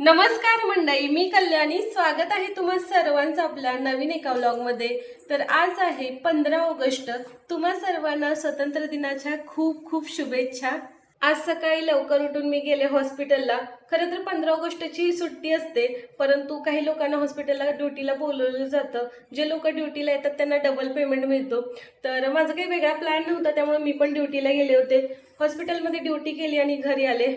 नमस्कार मंडळी, मी कल्याणी. स्वागत आहे तुम्हा सर्वांचं आपल्या नवीन एका व्लॉगमध्ये. तर आज आहे 15 ऑगस्ट. तुम्हा सर्वांना स्वातंत्र्य दिनाच्या खूप खूप शुभेच्छा. आज सकाळी लवकर उठून मी गेले हॉस्पिटलला. खरं तर 15 ऑगस्टची सुट्टी असते, परंतु काही लोकांना हॉस्पिटलला ड्युटीला बोलवलं जातं. जे लोक ड्युटीला येतात त्यांना डबल पेमेंट मिळतो. तर माझा काही वेगळा प्लॅन नव्हता, त्यामुळे मी पण ड्युटीला गेले होते. हॉस्पिटलमध्ये ड्युटी केली आणि घरी आले.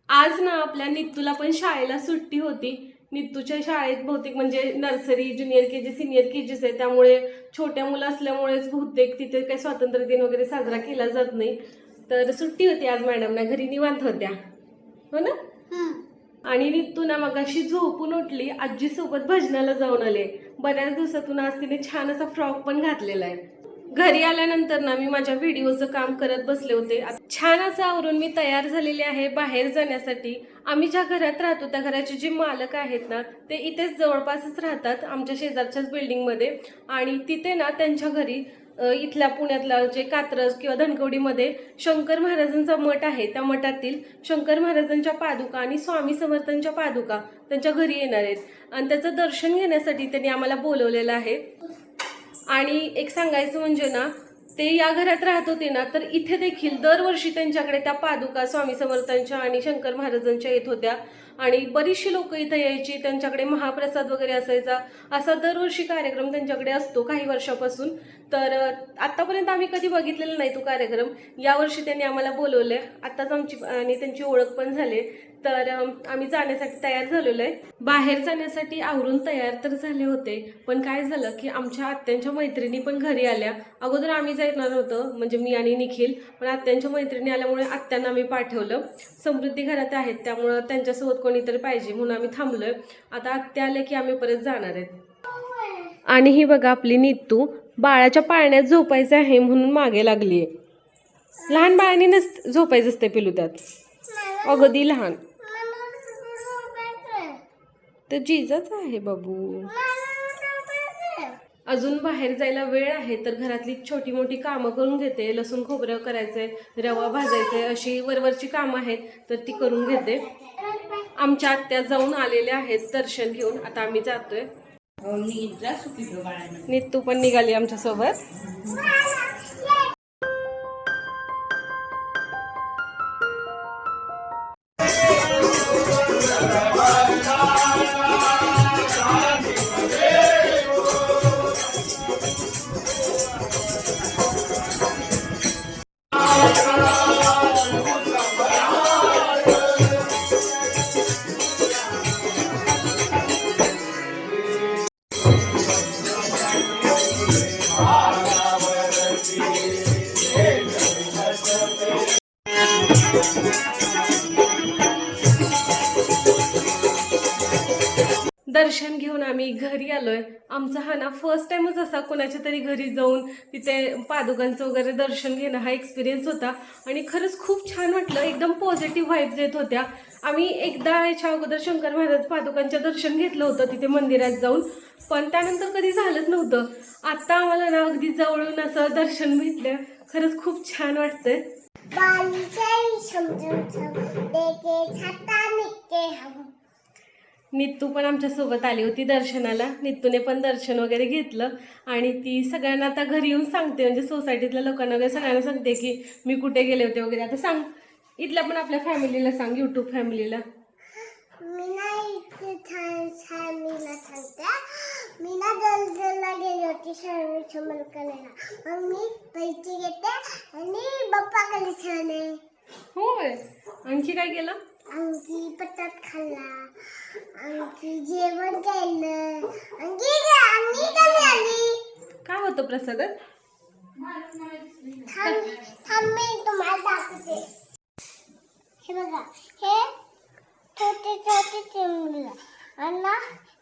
आज ना आपल्या नित्तूला पण शाळेला सुट्टी होती. नित्तूच्या शाळेत बहुतेक म्हणजे नर्सरी, ज्युनियर केजी, सिनियर केजीच आहे, त्यामुळे छोट्या मुलं असल्यामुळेच बहुतेक तिथे काही स्वातंत्र्य दिन वगैरे साजरा केला जात नाही. तर सुट्टी होती आज मॅडमना, घरी निवांत होत्या, हो ना. आणि नित्तू ना मगाशी झोपून उठली, आजीसोबत भजनाला जाऊन आले. बऱ्याच दिवसातून आज तिने छान असा फ्रॉक पण घातलेला आहे. घरी आल्यानंतर ना मी माझ्या व्हिडिओचं काम करत बसले होते. छान असं आवरून मी तयार झालेले आहे बाहेर जाण्यासाठी. आम्ही ज्या घरात राहतो त्या घराचे जे मालक आहेत ना ते इथेच जवळपासच राहतात, आमच्या शेजारच्याच बिल्डिंगमध्ये. आणि तिथे ना त्यांच्या घरी इथल्या पुण्यातला जे कात्रज किंवा धनकवडीमध्ये शंकर महाराजांचा मठ आहे, त्या मठातील शंकर महाराजांच्या पादुका आणि स्वामी समर्थांच्या पादुका त्यांच्या घरी येणार आहेत. आणि त्याचं दर्शन घेण्यासाठी त्यांनी आम्हाला बोलवलेलं आहे. आणि एक सांगायचं म्हणजे ना, ते या घरात राहत होते ना, तर इथे देखील दरवर्षी त्यांच्याकडे त्या पादुका स्वामी समर्थांच्या आणि शंकर महाराजांच्या येत होत्या. आणि बरीचशी लोक इथे यायची, त्यांच्याकडे महाप्रसाद वगैरे असायचा. असा दरवर्षी कार्यक्रम त्यांच्याकडे असतो काही वर्षापासून. तर आतापर्यंत आम्ही कधी बघितलेला नाही तो कार्यक्रम. यावर्षी त्यांनी आम्हाला बोलवले, आताच आमची आणि त्यांची ओळख पण झाली. तर आम्ही जाण्यासाठी तयार झालेलो आहे. बाहेर जाण्यासाठी आवरून तयार तर झाले होते, पण काय झालं की आमच्या आत्यांच्या मैत्रिणी पण घरी आल्या. अगोदर आम्ही जाणार होतो, म्हणजे मी आणि निखिल, पण आत्यांच्या मैत्रिणी आल्यामुळे आत्यांना आम्ही पाठवलं. समृद्धी घरात आहेत, त्यामुळं त्यांच्यासोबत कोणीतरी पाहिजे म्हणून आम्ही थांबलोय. आता आत्या आल्या की आम्ही परत जाणार आहेत. आणि ही बघा आपली नित्तू बाळाच्या पाळण्यात झोपायचं आहे म्हणून मागे लागलीये. लहान बाळांनी झोपायचं असते पिलू त्यात, अगदी लहान. तर जिजाच आहे बाबू. अजून बाहेर जायला वेळ आहे, तर घरातली छोटी मोठी कामं करून घेते. लसूण खोबरं करायचंय, रवा भाजायचंय, अशी वरवरची कामं आहेत तर ती करून घेते. आमच्या आत्या जाऊन आलेल्या आहेत दर्शन घेऊन. आता आम्ही जातोय. नित्तू पण निघाली आमच्या सोबत. दर्शन घेऊन आम्ही घरी आलोय. आमचा हा ना फर्स्ट टाइमच असा कोणाच्या तरी घरी जाऊन तिथे पादुकांचं वगैरे दर्शन घेणं हा एक्सपिरियन्स होता. आणि खरंच खूप छान वाटलं, एकदम पॉझिटिव्ह व्हाइब्स येत होत्या. आम्ही एकदा याच्या अगोदर शंकर महाराज पादुकांचं दर्शन घेतलं होतं तिथे मंदिरात जाऊन, पण त्यानंतर कधी झालंच नव्हतं. आता आम्हाला ना अगदी जवळून असं दर्शन भेटलं, खरंच खूप छान वाटतंय. नित्तू पण आमच्या सोबत आली होती दर्शनाला. नित्तूने पण दर्शन वगैरे घेतलं आणि ती सगळ्यांना आता घरी येऊन सांगते, म्हणजे सोसायटीतल्या लोकांना वगैरे सगळ्यांना सांगते की मी कुठे गेले होते वगैरे. आता सांग, इथल्या पण आपल्या फॅमिलीला सांग, युट्यूब फॅमिलीला. मी ना दलदलला गेली होती शर्मीच्या मुलकाला. मग मी पैसे घेते आणि बाप्पाकडे छान. होय, आणखी काय केलं? आणखी पटात खाल्ला, आणखी जेवण केलं, काय होतं प्रसादात? थांब मी तुम्हाला दाखवते. हे बघा, हे छोटे छोटे चिमणं आणि ना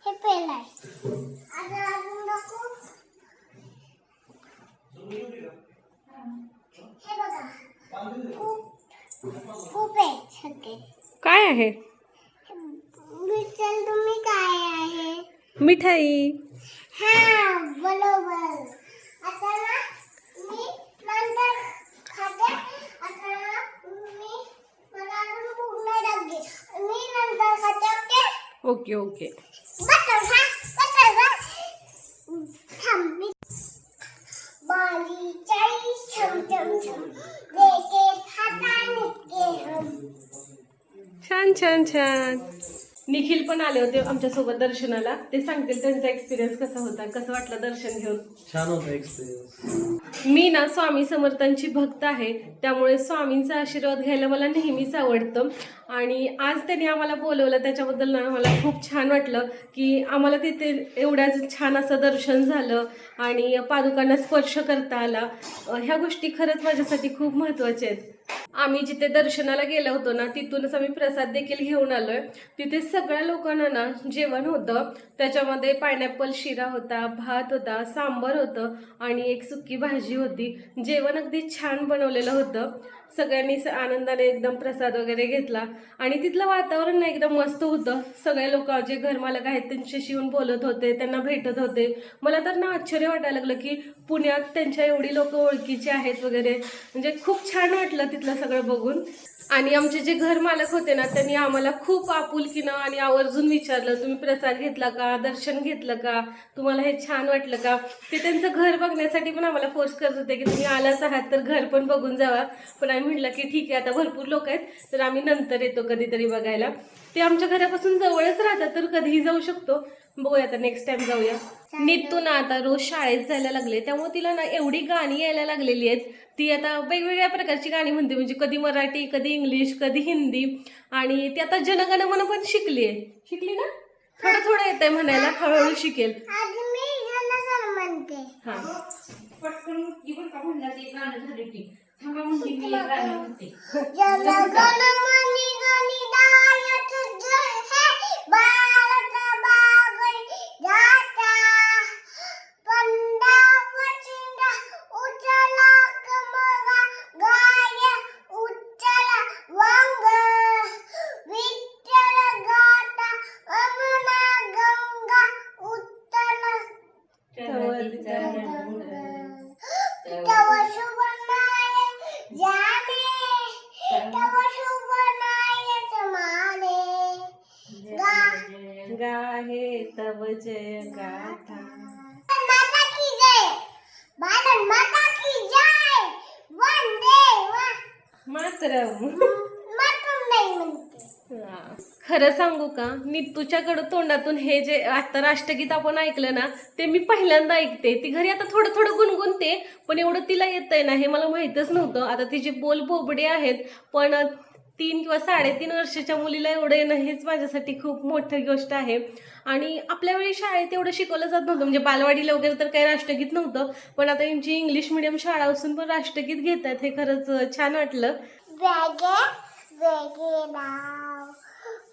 हे पेन आहे. आता अजून दाखवू. हे बघा, खूप आहे सगळे. काय आहे? विचार तुम्ही काय आहे? मिठाई. हा बरोबर. आता ना मी नंतर खाते. आता ना मी मला अजून भूक नाही लागली, मी नंतर खाते. ओके. Okay okay. छान छान छान. निखिल पण आले होते आमच्यासोबत दर्शनाला. ते सांगतील त्यांचा एक्सपिरियन्स कसा होता, कसं वाटलं दर्शन घेऊन. छान होता एक्सपिरियन्स. मी ना स्वामी समर्थांची भक्त आहे, त्यामुळे स्वामींचा आशीर्वाद घ्यायला मला नेहमीच आवडतं. आणि आज त्यांनी आम्हाला बोलवलं त्याच्याबद्दल ना मला खूप छान वाटलं की आम्हाला तिथे एवढ्याच छान असं दर्शन झालं आणि पादुकांना स्पर्श करता आला. ह्या गोष्टी खरंच माझ्यासाठी खूप महत्त्वाच्या आहेत. आम्ही जिथे दर्शनाला गेलो होतो ना तिथूनच आम्ही प्रसाद देखील घेऊन आलोय. तिथे सगळ्या लोकांना ना जेवण होतं. त्याच्यामध्ये पायनॅपल शिरा होता, भात होता, सांबार होतं आणि एक सुकी भाजी होती. जेवण अगदी छान बनवलेलं होतं. सगळ्यांनी आनंदाने एकदम प्रसाद वगैरे घेतला आणि तिथलं वातावरण ना एकदम मस्त होतं. सगळे लोक जे घरमालक आहेत त्यांच्याशी येऊन बोलत होते, त्यांना भेटत होते. मला तर ना आश्चर्य वाटायला लागलं की पुण्यात त्यांच्या एवढी लोक ओळखीची आहेत वगैरे. म्हणजे खूप छान वाटलं तिथलं सगळं बघून. आणि आमचे जे घर मालक होते ना त्यांनी आम्हाला खूप आपुलकीनं आणि आवर्जून विचारलं, तुम्ही प्रसाद घेतला का, दर्शन घेतलं का, तुम्हाला हे छान वाटलं का. ते त्यांचं घर बघण्यासाठी पण आम्हाला फोर्स करत होते की तुम्ही आलाच आहात तर घर पण बघून जावा. पण आम्ही म्हटलं की ठीक आहे, आता भरपूर लोक आहेत तर आम्ही नंतर येतो कधीतरी बघायला. ते आमच्या घरापासून जवळच राहतात तर कधीही जाऊ शकतो. बघूया आता नेक्स्ट टाइम जाऊया. नितू ना आता रोज शाळेत जायला लागले त्यामुळे तिला ना एवढी गाणी यायला लागलेली आहेत. ती आता वेगवेगळ्या प्रकारची गाणी म्हणते, म्हणजे कधी मराठी, कधी इंग्लिश, कधी हिंदी. आणि ती आता जनगणमन पण शिकली ना. थोडं थोडं येतंय म्हणायला, हळूहळू शिकेल. म्हणते हा पटकन इकडं का म्हणलं ते गाणं झालं की थांबा म्हणते मी एक गाणं म्हणते. जनगणमनी गणितायच जय हे भारत भागई जाता पंडा वचिंडा उचला कमगा गाय उचला वांग विठ्ठल गाता अमना गंगा उत्तला तव शुभ नाय जाने तव शुभ नाय समाने गाहे तव जय गाथा. माता की जय, भारत माता की जय, वंदे मातरम. मातरम नाही म्हणते. खरं सांगू का, नितूच्याकडं तोंडातून हे जे आता राष्ट्रगीत आपण ऐकलं ना ते मी पहिल्यांदा ऐकते. ती घरी आता थोडं थोडं गुणगुणते पण एवढं तिला येतंय ना हे मला माहीतच नव्हतं. आता तिचे बोल बोबडे आहेत पण 3 किंवा 3.5 वर्षाच्या मुलीला एवढं येणं हेच माझ्यासाठी खूप मोठी गोष्ट आहे. आणि आपल्या वेळी शाळेत एवढं शिकवलं जात नव्हतं, म्हणजे बालवाडीला वगैरे तर काही राष्ट्रगीत नव्हतं. पण आता यांची इंग्लिश मिडियम शाळा असून पण राष्ट्रगीत घेतात हे खरंच छान वाटलं. वेगे वेगे नाव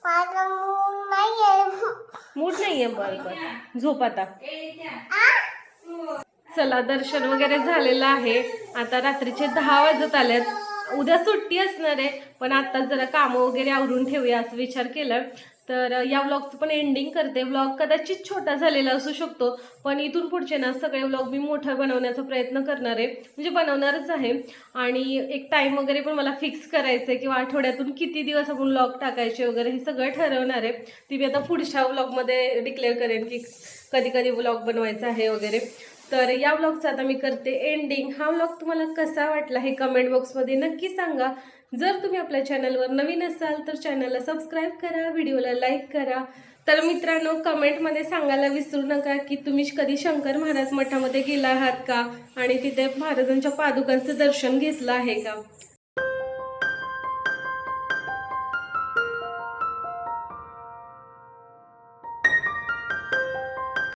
माझं मूड नाहीये. मूड नाहीये. बरं झोप आता. चला दर्शन वगैरे झालेलं आहे. आता रात्रीचे 10 वाजत आलेत. उद्या सुट्टी असणार आहे पण आता जरा कामं वगैरे आवरून ठेवूया असं विचार केला. तर या व्लॉगचं पण एंडिंग करते. व्लॉग कदाचित छोटा झालेला असू शकतो पण इथून पुढचे ना सगळे व्लॉग मी मोठा बनवण्याचा प्रयत्न करणार आहे, म्हणजे बनवणारच आहे. आणि एक टाइम वगैरे पण मला फिक्स करायचं आहे किंवा आठवड्यातून किती दिवस आपण व्लॉग टाकायचे वगैरे हे सगळं ठरवणार आहे. ती मी आता पुढच्या व्लॉगमध्ये डिक्लेअर करेन की कधी कधी व्लॉग बनवायचा आहे वगैरे. तर या व्लॉगचा आता मी करते एंडिंग. हा व्लॉग तुम्हाला कसा वाटला हे कमेंट बॉक्समध्ये नक्की सांगा. जर तुम्ही आपल्या चॅनलवर नवीन असाल तर चॅनलला सबस्क्राईब करा, व्हिडिओला लाईक करा. तर मित्रांनो कमेंटमध्ये सांगायला विसरू नका की तुम्ही कधी शंकर महाराज मठामध्ये गेला आहात का आणि तिथे महाराजांच्या पादुकांचं दर्शन घेतलं आहे का.